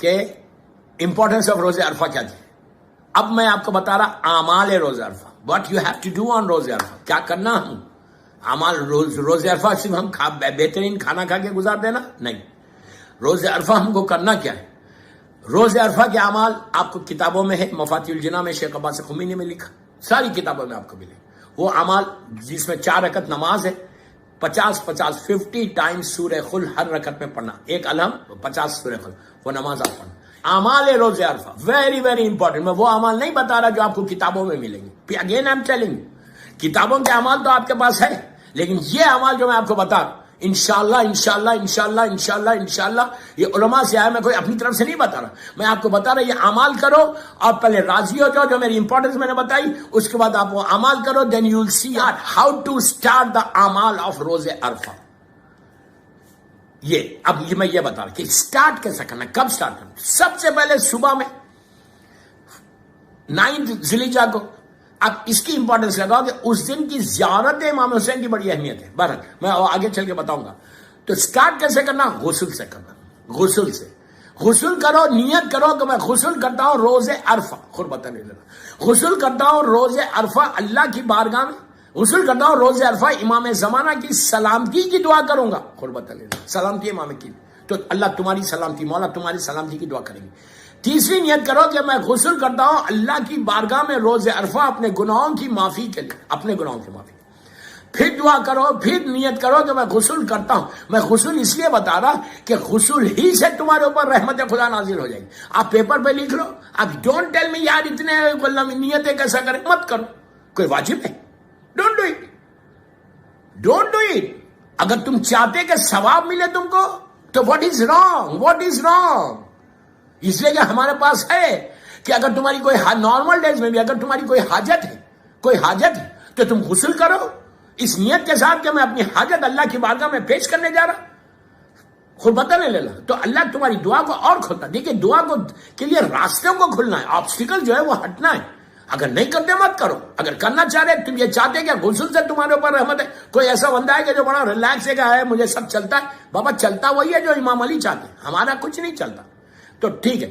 کہ importance of روزے عرفہ کیا تھی. اب میں آپ کو بتا رہا اعمال روزہ عرفہ, what you have to do on روزے عرفہ, کیا کرنا ہم اعمال. روزے عرفہ صرف ہم بہترین کھانا کھا کے گزار دینا نہیں. روزے عرفہ ہم کو کرنا کیا ہے؟ روزے عرفہ کے اعمال آپ کو کتابوں میں ہے, مفاتیح الجناح میں شیخ عباس خمینی نے لکھا, ساری کتابوں میں آپ کو ملے. وہ اعمال جس میں 4 رکعت نماز ہے, 50 ٹائمز سورہ خل ہر رکعت میں پڑھنا, ایک الحم 50 سورہ خل, وہ نماز آپ پڑھنا. اعمال روزے عرفہ ویری ویری امپورٹنٹ. میں وہ اعمال نہیں بتا رہا جو آپ کو کتابوں میں ملیں گے. Again I am telling you, کتابوں کے اعمال تو آپ کے پاس ہے, لیکن یہ اعمال جو میں آپ کو بتا رہا ہوں انشاءاللہ انشاءاللہ انشاءاللہ انشاءاللہ انشاءاللہ یہ علماء سے آیا, میں کوئی اپنی طرف سے نہیں بتا رہا, میں آپ کو بتا رہا یہ اعمال کرو, آپ پہلے راضی ہو جاؤ جو میری امپورٹنس میں نے بتائی, اس کے بعد آپ وہ اعمال کرو, then you will see how to start the اعمال آف روزے عرفہ. یہ اب میں یہ بتا رہا کہ اسٹارٹ کیسا کرنا, کب اسٹارٹ کرنا. سب سے پہلے صبح میں 9 ذی الحجہ کو. اب اس کی امپورٹنس لگاؤ کہ اس دن کی زیارت امام حسین کی بڑی اہمیت ہے. بہرحال میں آگے چل کے بتاؤں گا. تو اسٹارٹ کیسے کرنا؟ غسل سے کرنا. غسل سے غسل کرو, نیت کرو کہ میں غسل کرتا ہوں روزے عرفہ, خود بتا نہیں لینا, غسل کرتا ہوں روزے عرفہ اللہ کی بارگاہ میں, غسل کرتا ہوں روزے عرفہ امام زمانہ کی سلامتی کی دعا کروں گا. خود بتا لینا سلامتی امام کی, تو اللہ تمہاری سلامتی, مولا تمہاری سلامتی کی دعا کریں گے. تیسری نیت کرو کہ میں غسل کرتا ہوں اللہ کی بارگاہ میں روزے عرفہ اپنے گناہوں کی معافی کے لیے, اپنے گناہوں کی معافی. پھر دعا کرو, پھر نیت کرو کہ میں غسل کرتا ہوں. میں غسل اس لیے بتا رہا کہ غسل ہی سے تمہارے اوپر رحمت خدا نازل ہو جائے گی. آپ پیپر پہ لکھ لو. اب ڈونٹ ٹیل می یار اتنے نیتیں کیسا کریں, مت کرو, کوئی واجب ہے, don't do it, don't do it. اگر تم چاہتے کہ ثواب ملے تم کو تو what is wrong, what is wrong. اس لیے کہ ہمارے پاس ہے کہ اگر تمہاری کوئی نارمل ڈیز میں بھی اگر تمہاری کوئی حاجت ہے تو تم غسل کرو اس نیت کے ساتھ کہ میں اپنی حاجت اللہ کی بارگاہ میں پیش کرنے جا رہا, خود پتہ نہیں لینا, تو اللہ تمہاری دعا کو اور کھولتا. دیکھیے دعا کو کے لیے راستوں کو کھلنا ہے, آبسٹیکل جو ہے وہ ہٹنا ہے. اگر نہیں کرتے مت کرو, اگر کرنا چاہ رہے تم یہ چاہتے کہ غسل سے تمہارے اوپر رحمت ہے. کوئی ایسا بندہ ہے کہ جو بڑا ریلیکس ہے کہ ہے مجھے سب چلتا ہے, بابا چلتا وہی ہے جو امام علی چاہتے ہیں, ہمارا کچھ نہیں چلتا. تو ٹھیک ہے,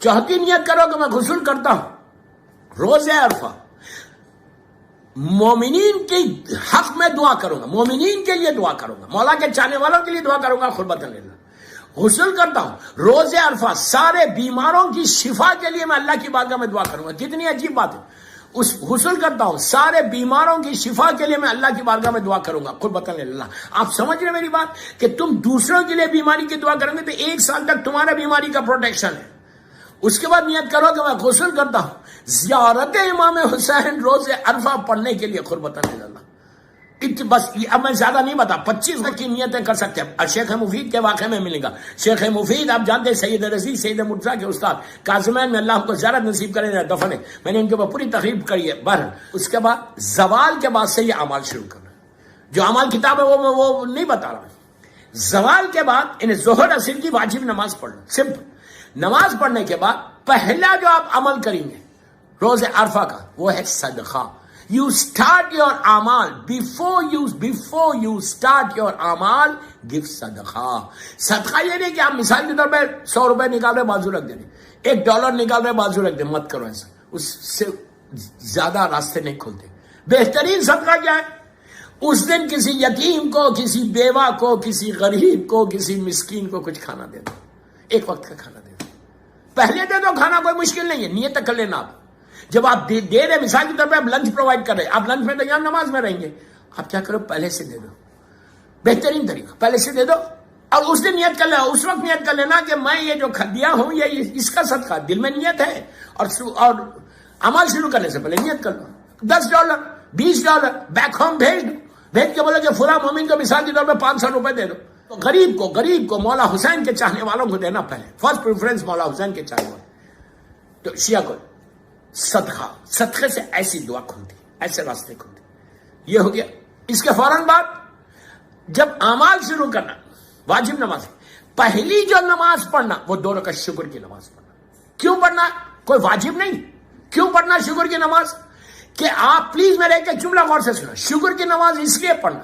چوتھی نیت کرو کہ میں غسل کرتا ہوں روزے عرفہ, مومنین کے حق میں دعا کروں گا, مومنین کے لیے دعا کروں گا, مولا کے چاہنے والوں کے لیے دعا کروں گا. خود بتا لینا غسل کرتا ہوں روزے عرفہ, سارے بیماروں کی شفا کے لیے میں اللہ کی بارگاہ میں دعا کروں گا. کتنی عجیب بات ہے. اس غسل کرتا ہوں سارے بیماروں کی شفا کے لیے میں اللہ کی بارگاہ میں دعا کروں گا. خود بتا لینا. آپ سمجھ رہے میری بات کہ تم دوسروں کے لیے بیماری کی دعا کریں گے تو 1 سال تک تمہارا بیماری کا پروٹیکشن ہے. اس کے بعد نیت کرو کہ میں غسل کرتا ہوں زیارت امام حسین روزے عرفہ پڑھنے کے لیے. خود بتا لینا. بس اب میں زیادہ نہیں بتا, 25 کی نیتیں کر سکتے ہیں. شیخ مفید کے واقعے میں ملے گا. شیخ مفید آپ جانتے ہیں سید رضی سید مرتضیٰ کے استاد کاظمین میں اللہ کو زیارت نصیب کرے دفن ہے. میں نے ان کے اوپر پوری تقریب کری ہے. بہرحال اس کے بعد زوال کے بعد سے یہ اعمال شروع کرنا. جو اعمال کتاب ہے وہ نہیں بتا رہا. زوال کے بعد انہیں ظہر اثر کی واجب نماز پڑھنا, سمپل. نماز پڑھنے کے بعد پہلا جو آپ عمل کریں گے روزے عرفہ کا وہ ہے صدقہ. You start your amal before you start your amal, give صدقہ. صدقہ یہ نہیں کہ آپ مثال کے طور پہ 100 روپے نکال رہے بازو رکھ دیں, $1 نکال رہے بازو رکھ دیں, مت کرو ایسا. اس سے زیادہ راستے نہیں کھلتے. بہترین صدقہ کیا ہے؟ اس دن کسی یتیم کو, کسی بیوہ کو, کسی غریب کو, کسی مسکین کو کچھ کھانا دے دو, 1 وقت کا کھانا دے دو. پہلے دے دو کھانا, کوئی مشکل نہیں ہے, نیت کر لینا. آپ جب آپ دے رہے مثال کی طور پہ آپ لنچ پرووائڈ کر رہے, آپ لنچ میں تو یہاں نماز میں رہیں گے, آپ کیا کرو پہلے سے دے دو. بہترین طریقہ پہلے سے دے دو, اور اس دن نیت کر لینا, اس وقت نیت کر لینا کہ میں یہ جو دیا ہوں یہ اس کا صدقہ, دل میں نیت ہے. اور عمل شروع کرنے سے پہلے نیت کر لو. $10 $20 بیک ہوم بھیج کے بولے کہ فلاں مومن کو مثال کے طور پہ 500 روپے دے دو. تو غریب کو مولا حسین کے چاہنے والوں کو دینا پہلے, فرسٹ پریفرنس مولا حسین کے چاہنے والے. تو شیعہ کو صدقے سے ایسی دعا کھلتی, ایسے راستے کھلتے. یہ ہو گیا. اس کے فوراً بعد جب اعمال شروع کرنا, واجب نماز, پہلی جو نماز پڑھنا وہ 2 رکعت شکر کی نماز پڑھنا. کیوں پڑھنا؟ کوئی واجب نہیں. کیوں پڑھنا شکر کی نماز؟ کہ آپ پلیز میرے ایک جملہ غور سے سنو. شکر کی نماز اس لیے پڑھنا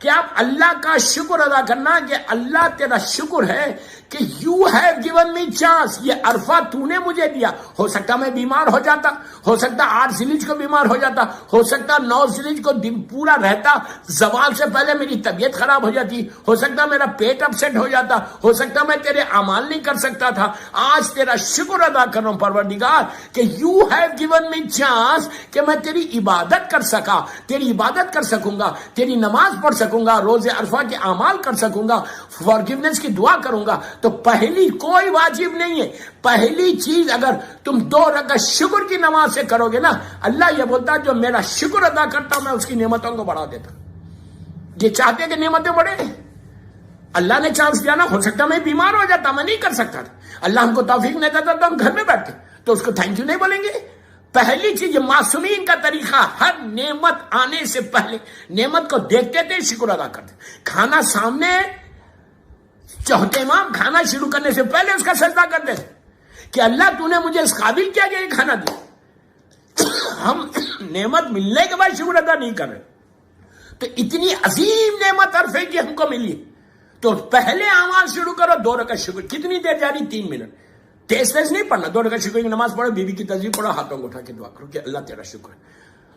کہ آپ اللہ کا شکر ادا کرنا کہ اللہ تیرا شکر ہے کہ you have given me chance, یہ عرفہ تو نے مجھے دیا. ہو سکتا میں بیمار ہو جاتا، ہو سکتا 8 ذیلحج کو بیمار ہو جاتا، ہو سکتا 9 ذیلحج کو دن پورا رہتا، زوال سے پہلے میری طبیعت خراب ہو جاتی، ہو سکتا میرا پیٹ اپسیٹ ہو جاتا، ہو سکتا میں تیرے اعمال نہیں کر سکتا تھا. آج تیرا شکر ادا کر رہا ہوں پروردگار کہ you have given me chance کہ میں تیری عبادت کر سکا، تیری عبادت کر سکوں گا، تیری نماز پڑھ سکوں گا، روز عرفہ کے اعمال کر سکوں گا، فارگیونیس کی دعا کروں گا. تو پہلی کوئی واجب نہیں ہے. پہلی چیز اگر تم 2 رکعت شکر کی نماز سے کرو گے نا، اللہ یہ بولتا جو میرا شکر ادا کرتا میں اس کی نعمتوں کو بڑھا دیتا. یہ چاہتے کہ نعمتیں بڑھے، اللہ نے چانس دیا نا. ہو سکتا میں بیمار ہو جاتا، میں نہیں کر سکتا تھا، اللہ ہم کو توفیق نہیں دیتا تو ہم گھر میں بیٹھتے، تو اس کو تھینک یو نہیں بولیں گے. پہلی چیز معصومین کا طریقہ، ہر نعمت آنے سے پہلے نعمت کو دیکھتے تھے، شکر ادا کرتے. کھانا سامنے چوتھے امام کھانا شروع کرنے سے پہلے اس کا سجدہ کرتے تھے کہ اللہ تو نے مجھے اس قابل کیا کہ یہ کھانا دیا. ہم نعمت ملنے کے بعد شکر ادا نہیں کر رہے. تو اتنی عظیم نعمت عرفے کی ہم کو ملی، تو پہلے اعمال شروع کرو. 2 رکعت شکر کتنی دیر جاری؟ 3 منٹ. تیز نہیں پڑھنا. 2 رکعت شکر کی نماز پڑھو، بیوی کی تسبیح پڑھو، ہاتھوں کو اٹھا کے دعا کرو کہ اللہ تیرا شکر ہے،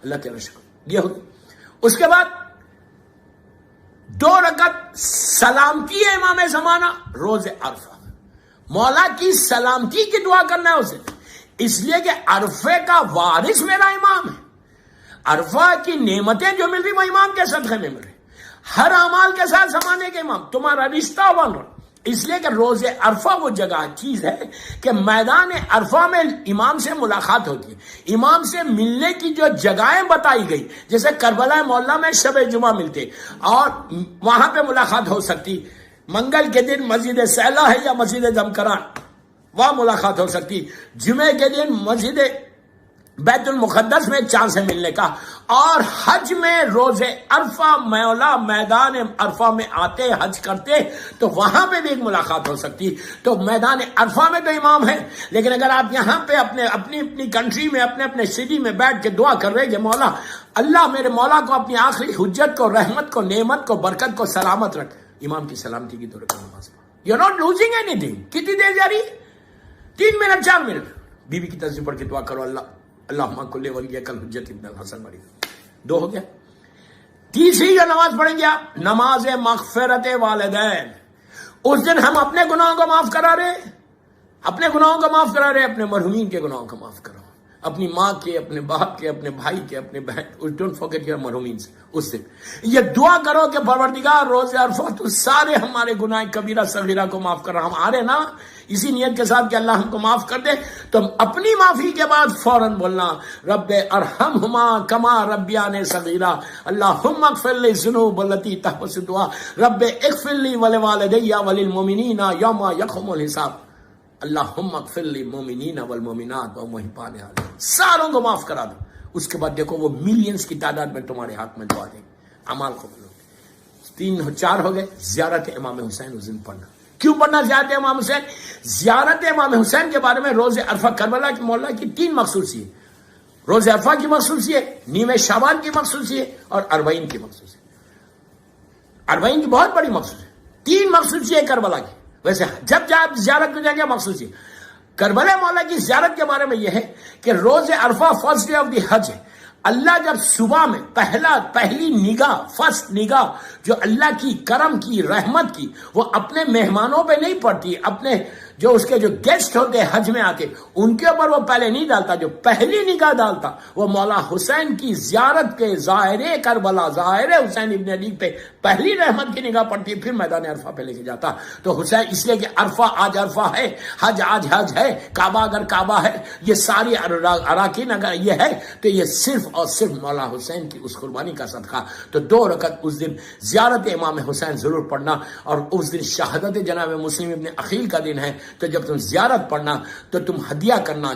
اللہ تیرا شکر. یہ ہوتی. اس کے بعد 2 رکعت سلامتی ہے امام زمانہ روز عرفہ. مولا کی سلامتی کی دعا کرنا ہے اسے، اس لیے کہ عرفے کا وارث میرا امام ہے. عرفہ کی نعمتیں جو مل رہی وہ امام کے صدقے میں مل رہی. ہر اعمال کے ساتھ زمانے کے امام تمہارا رشتہ بن رہا. اس لیے کہ روز عرفہ وہ جگہ چیز ہے کہ میدان عرفہ میں امام سے ملاقات ہوتی ہے. امام سے ملنے کی جو جگہیں بتائی گئی، جیسے کربلا معلیٰ میں شب جمعہ ملتے اور وہاں پہ ملاقات ہو سکتی. منگل کے دن مسجد سیلا ہے یا مسجد دمکران، وہاں ملاقات ہو سکتی. جمعے کے دن مسجد بیت المقدس میں چاند سے ملنے کا. اور حج میں روز عرفہ مولا میدان عرفہ میں آتے حج کرتے تو وہاں پہ بھی ایک ملاقات ہو سکتی. تو میدان عرفہ میں تو امام ہے، لیکن اگر آپ یہاں پہ اپنی کنٹری میں اپنے سٹی میں بیٹھ کے دعا کر رہے کہ مولا اللہ میرے مولا کو اپنی آخری حجت کو، رحمت کو، نعمت کو، برکت کو سلامت رکھ. امام کی سلامتی کی دو رکعت نماز. You not losing any thing. کتنی دیر جاری؟ 3 منٹ 4 منٹ. بیوی کی تسبیح پڑھ کے دعا کرو، اللہ کل ولی کل حجت ابن الحسن مری. 2 ہو گیا. تیسری جو نماز پڑھیں گے آپ، نماز مغفرت والدین. اس دن ہم اپنے گناہوں کو معاف کرا رہے، اپنے گناہوں کو معاف کرا رہے، اپنے مرحومین کے گناہوں کو معاف کرو، اپنی ماں کے، اپنے باپ کے، اپنے بھائی کے، اپنے بہن. ڈونٹ فارگیٹ یور مرحومین. اس دن یہ دعا کرو کہ پروردگار روز عرفہ تو سارے ہمارے گناہ کبیرہ صغیرہ کو معاف کر رہا. ہم آ رہے نا اسی نیت کے ساتھ کہ اللہ ہم کو معاف کر دے، تو اپنی معافی کے بعد فوراً بولنا رب ارحمہما کما ربیانی صغیرا، اللہم اغفر لی الذنوب التی تحبس الدعاء، رب اغفر لی ولوالدی وللمؤمنین یوم یقوم الحساب، اللہم اغفر لی المؤمنین والمؤمنات ومحبان علیہ. ساروں کو معاف کرا دو. اس کے بعد دیکھو وہ ملینز کی تعداد میں تمہارے ہاتھ میں دعا دیں. اعمال قبول ہو گئے. 4 ہو گئے. زیارت امام حسین اس دن پڑھنا. کیوں پڑھنا زیارت امام حسین؟ زیارت امام حسین کے بارے میں روز عرفہ کربلا کی مولا کی 3 مخصوصیت. روز عرفہ کی مخصوصیت، نیم شعبان کی مخصوصیت اور 40 کی مخصوصیت. 40 کی بہت بڑی مخصوصیت. 3 مخصوصیت کربلا کی. ویسے جب زیارت میں جائیں گے مخصوصیت. کربلا مولا کی زیارت کے بارے میں یہ ہے کہ روز عرفہ فرسٹ ڈے آف دی حج ہے. اللہ جب صبح میں پہلی نگاہ، فرسٹ نگاہ جو اللہ کی کرم کی، رحمت کی، وہ اپنے مہمانوں پہ نہیں پڑتی، اپنے جو اس کے جو گیسٹ ہوتے ہیں حج میں آتے ان کے اوپر وہ پہلے نہیں ڈالتا. جو پہلی نگاہ ڈالتا وہ مولا حسین کی زیارت کے ظاہر کربلا، ظاہر حسین ابن علی پہ پہلی رحمت کی نگاہ پڑتی ہے، پھر میدان عرفہ پہ لے کے جاتا. تو حسین اس لیے کہ عرفہ آج عرفہ ہے، حج آج حج ہے، کعبہ اگر کعبہ ہے، یہ ساری اراکین اگر یہ ہے تو یہ صرف اور صرف مولا حسین کی اس قربانی کا صدقہ. تو 2 رکعت اس دن زیارت امام حسین ضرور پڑھنا. اور اس دن شہادت جناب مسلم ابن عقیل کا دن ہے، تو جب تم زیارت پڑھنا تو تم ہدیہ کرنا.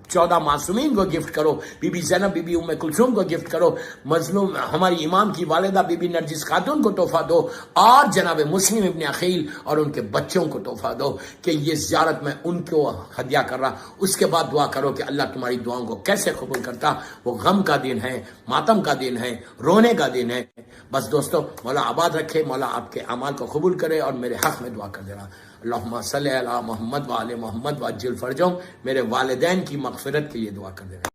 14 معصومین کو گفٹ کرو، بی بی زینب، بی بی ام کلثوم کو گفٹ کرو، مظلوم ہماری امام کی والدہ بی بی نرجس خاتون کو تحفہ دو، اور جناب مسلم ابن عقیل اور ان کے بچوں کو تحفہ دو کہ یہ زیارت میں ان کو ہدیہ کر رہا. اس کے بعد دعا کرو کہ اللہ تمہاری دعاؤں کو کیسے قبول کرتا. وہ غم کا دن ہے، ماتم کا دن ہے، رونے کا دن ہے. بس دوستو، مولا آباد رکھے، مولا آپ کے اعمال کو قبول کرے اور میرے حق میں دعا کر دینا. اللہم صلی علی محمد وآل محمد وعجل فرجہم، میرے والدین کی مغفرت کے لیے دعا کر دیں۔